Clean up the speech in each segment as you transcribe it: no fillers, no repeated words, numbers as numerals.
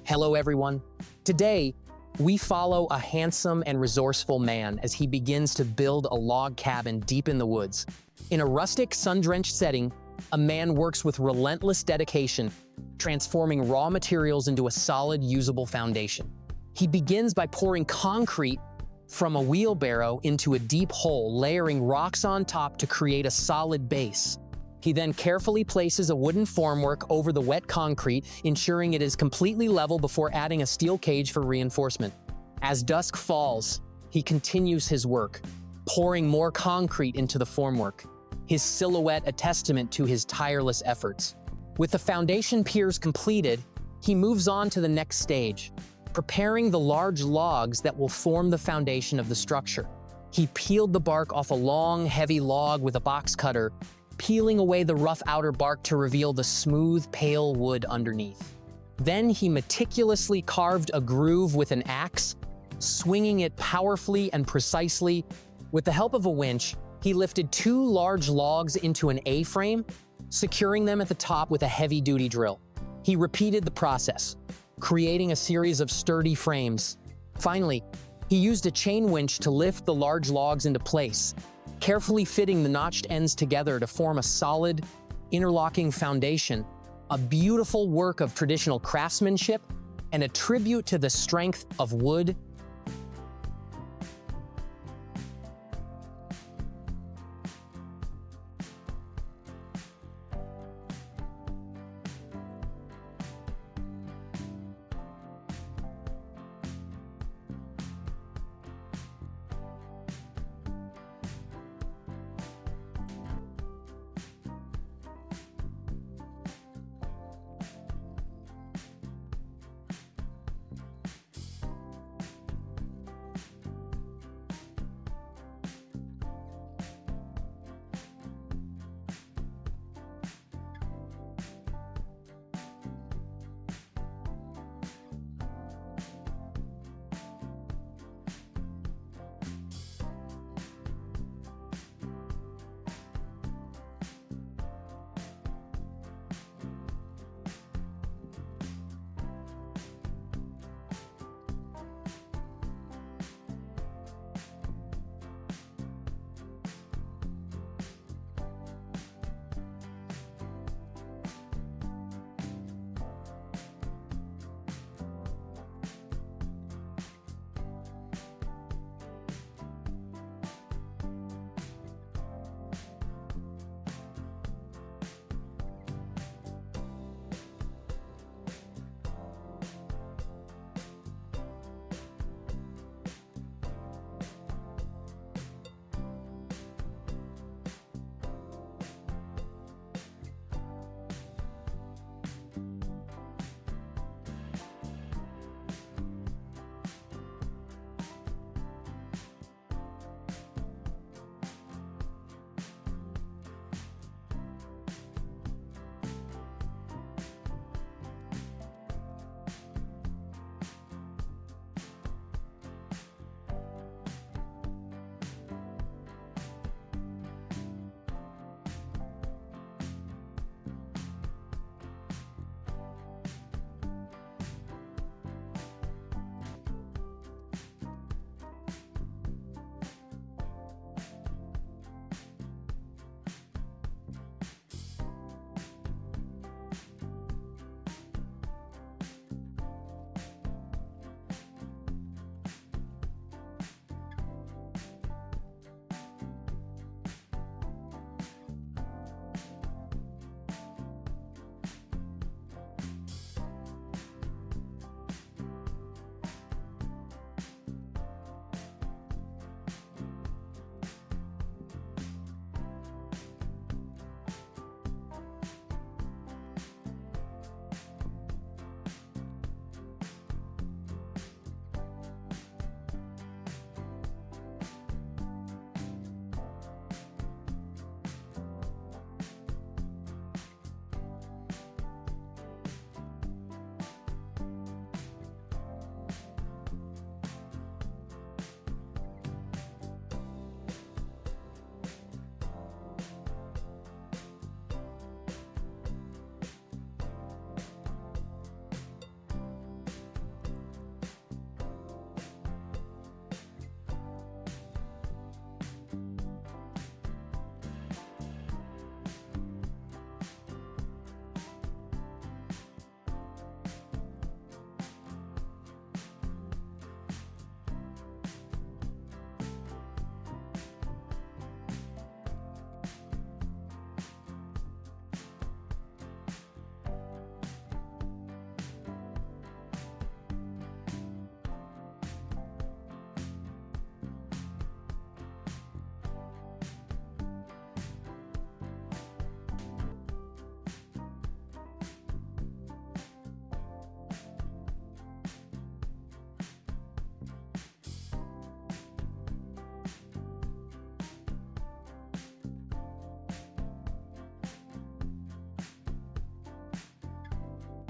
Hello, everyone. Today, we follow a handsome and resourceful man as he begins to build a log cabin deep in the woods. In a rustic, sun-drenched setting, a man works with relentless dedication, transforming raw materials into a solid, usable foundation. He begins by pouring concrete from a wheelbarrow into a deep hole, layering rocks on top to create a solid base. He then carefully places a wooden formwork over the wet concrete, ensuring it is completely level before adding a steel cage for reinforcement. As dusk falls, he continues his work, pouring more concrete into the formwork, his silhouette a testament to his tireless efforts. With the foundation piers completed, he moves on to the next stage, preparing the large logs that will form the foundation of the structure. He peeled the bark off a long, heavy log with a box cutter, peeling away the rough outer bark to reveal the smooth, pale wood underneath. Then he meticulously carved a groove with an axe, swinging it powerfully and precisely. With the help of a winch, he lifted 2 large logs into an A-frame, securing them at the top with a heavy-duty drill. He repeated the process, creating a series of sturdy frames. Finally, he used a chain winch to lift the large logs into place, carefully fitting the notched ends together to form a solid, interlocking foundation, a beautiful work of traditional craftsmanship and a tribute to the strength of wood.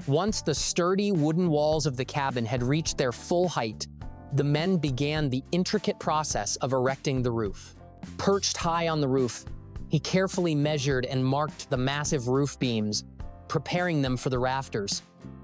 Once the sturdy wooden walls of the cabin had reached their full height, the men began the intricate process of erecting the roof. Perched high on the roof, he carefully measured and marked the massive roof beams, preparing them for the rafters.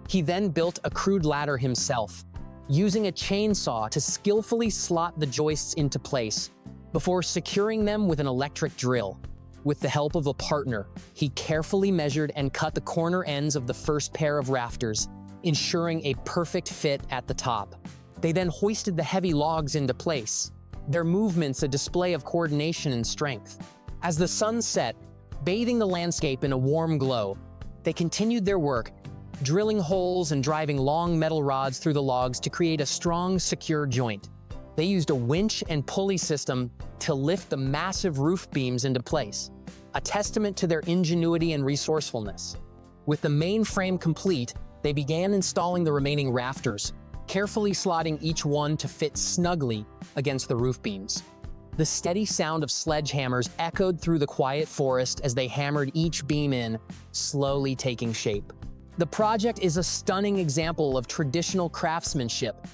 He then built a crude ladder himself, using a chainsaw to skillfully slot the joists into place before securing them with an electric drill. With the help of a partner, he carefully measured and cut the corner ends of the first pair of rafters, ensuring a perfect fit at the top. They then hoisted the heavy logs into place, their movements a display of coordination and strength. As the sun set, bathing the landscape in a warm glow, they continued their work, drilling holes and driving long metal rods through the logs to create a strong, secure joint. They used a winch and pulley system to lift the massive roof beams into place, a testament to their ingenuity and resourcefulness. With the main frame complete, they began installing the remaining rafters, carefully slotting each one to fit snugly against the roof beams. The steady sound of sledgehammers echoed through the quiet forest as they hammered each beam in, slowly taking shape. The project is a stunning example of traditional craftsmanship.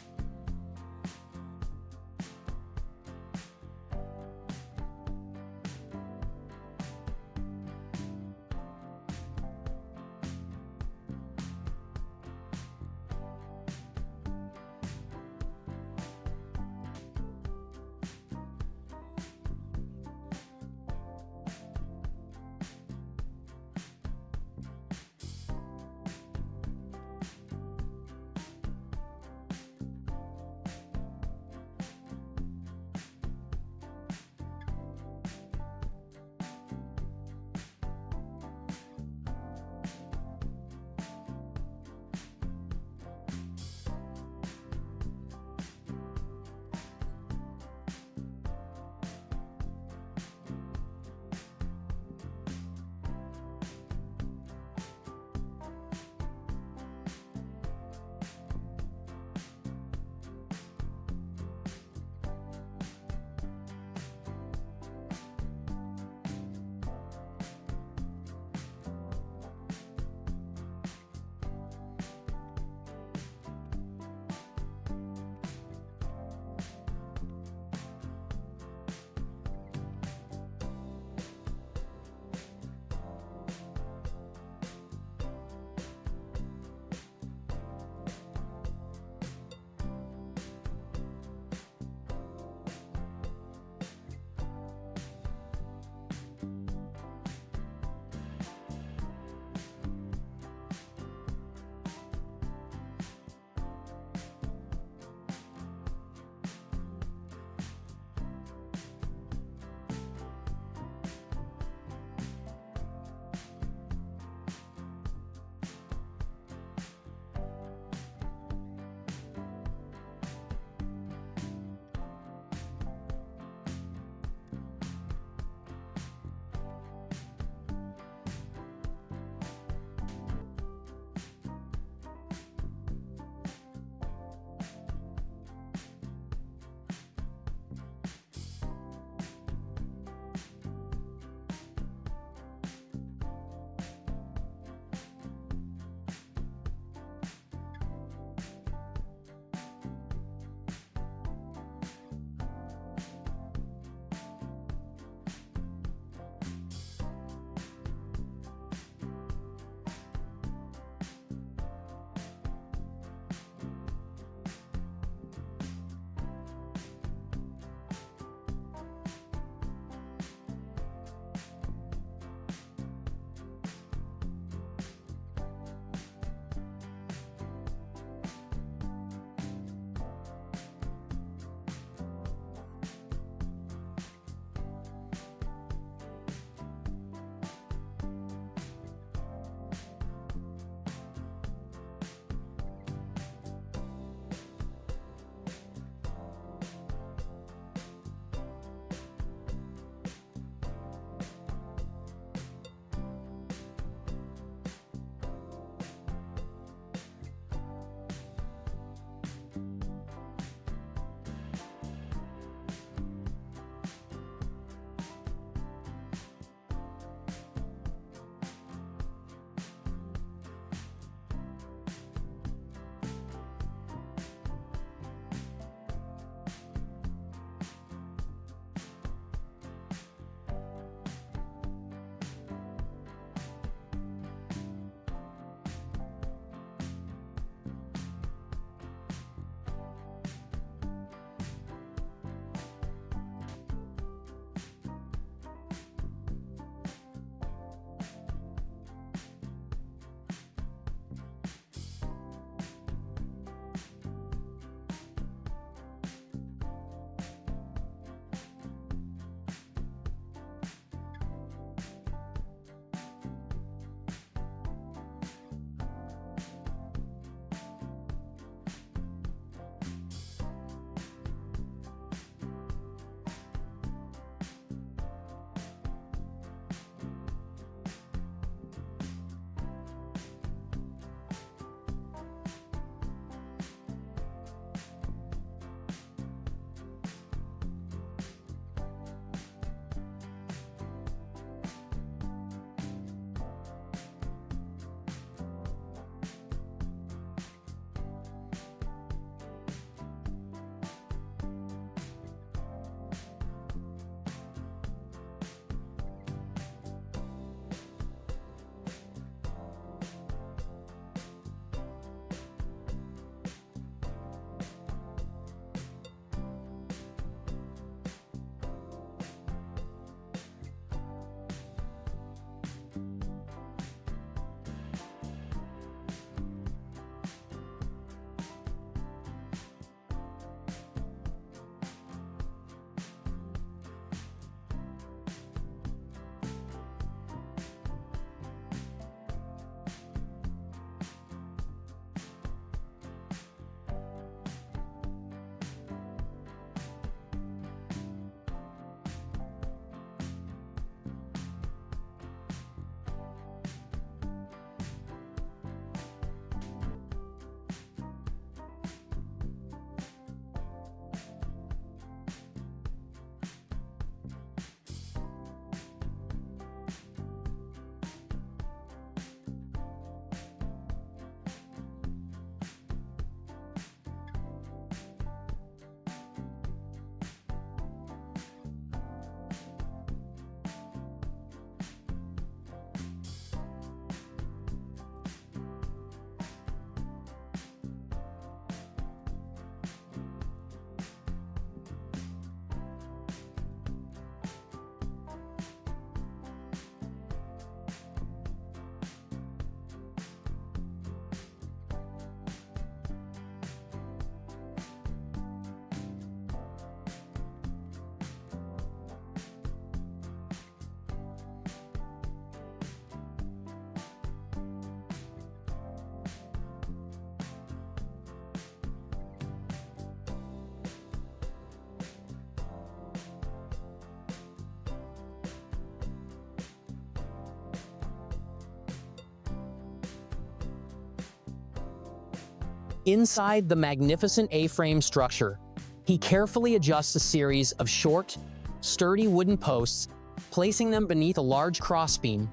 Inside the magnificent A-frame structure, he carefully adjusts a series of short, sturdy wooden posts, placing them beneath a large crossbeam.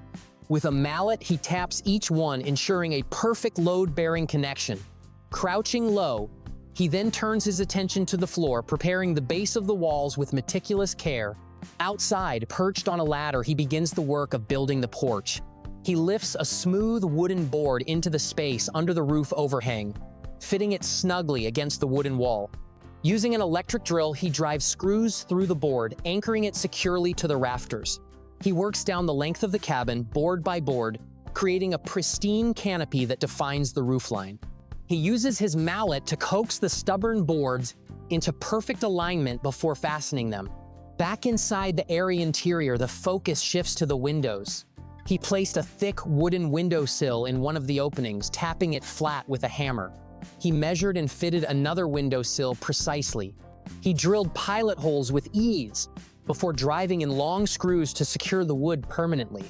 With a mallet, he taps each one, ensuring a perfect load-bearing connection. Crouching low, he then turns his attention to the floor, preparing the base of the walls with meticulous care. Outside, perched on a ladder, he begins the work of building the porch. He lifts a smooth wooden board into the space under the roof overhang, fitting it snugly against the wooden wall. Using an electric drill, he drives screws through the board, anchoring it securely to the rafters. He works down the length of the cabin, board by board, creating a pristine canopy that defines the roofline. He uses his mallet to coax the stubborn boards into perfect alignment before fastening them. Back inside the airy interior, the focus shifts to the windows. He placed a thick wooden windowsill in one of the openings, tapping it flat with a hammer. He measured and fitted another windowsill precisely. He drilled pilot holes with ease before driving in long screws to secure the wood permanently.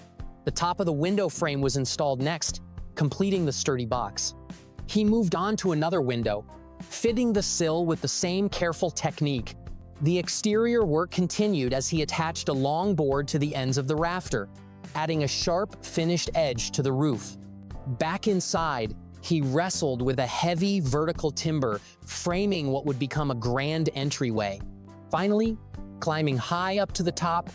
The top of the window frame was installed next, completing the sturdy box. He moved on to another window, fitting the sill with the same careful technique. The exterior work continued as he attached a long board to the ends of the rafter, adding a sharp, finished edge to the roof. Back inside, he wrestled with a heavy vertical timber, framing what would become a grand entryway. Finally, climbing high up to the top,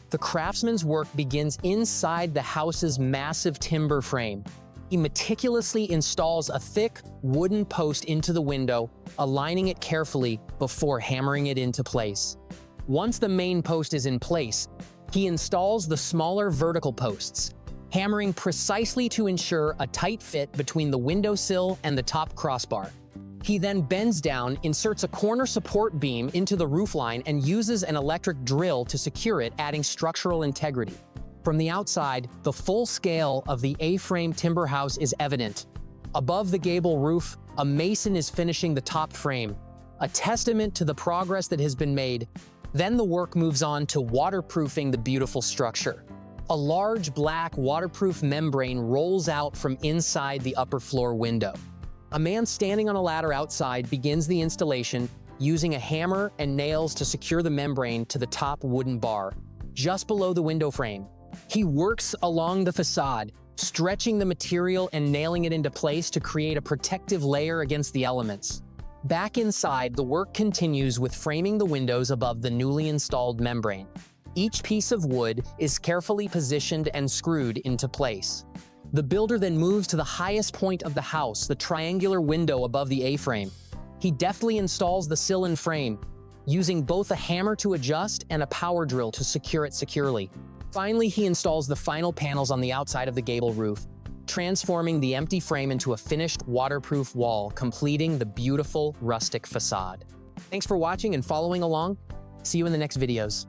The craftsman's work begins inside the house's massive timber frame. He meticulously installs a thick wooden post into the window, aligning it carefully before hammering it into place. Once the main post is in place, he installs the smaller vertical posts, hammering precisely to ensure a tight fit between the windowsill and the top crossbar. He then bends down, inserts a corner support beam into the roofline, and uses an electric drill to secure it, adding structural integrity. From the outside, the full scale of the A-frame timber house is evident. Above the gable roof, a mason is finishing the top frame, a testament to the progress that has been made. Then the work moves on to waterproofing the beautiful structure. A large black waterproof membrane rolls out from inside the upper floor window. A man standing on a ladder outside begins the installation, using a hammer and nails to secure the membrane to the top wooden bar, just below the window frame. He works along the facade, stretching the material and nailing it into place to create a protective layer against the elements. Back inside, the work continues with framing the windows above the newly installed membrane. Each piece of wood is carefully positioned and screwed into place. The builder then moves to the highest point of the house, the triangular window above the A-frame. He deftly installs the sill and frame, using both a hammer to adjust and a power drill to secure it securely. Finally, he installs the final panels on the outside of the gable roof, transforming the empty frame into a finished waterproof wall, completing the beautiful rustic facade. Thanks for watching and following along. See you in the next videos.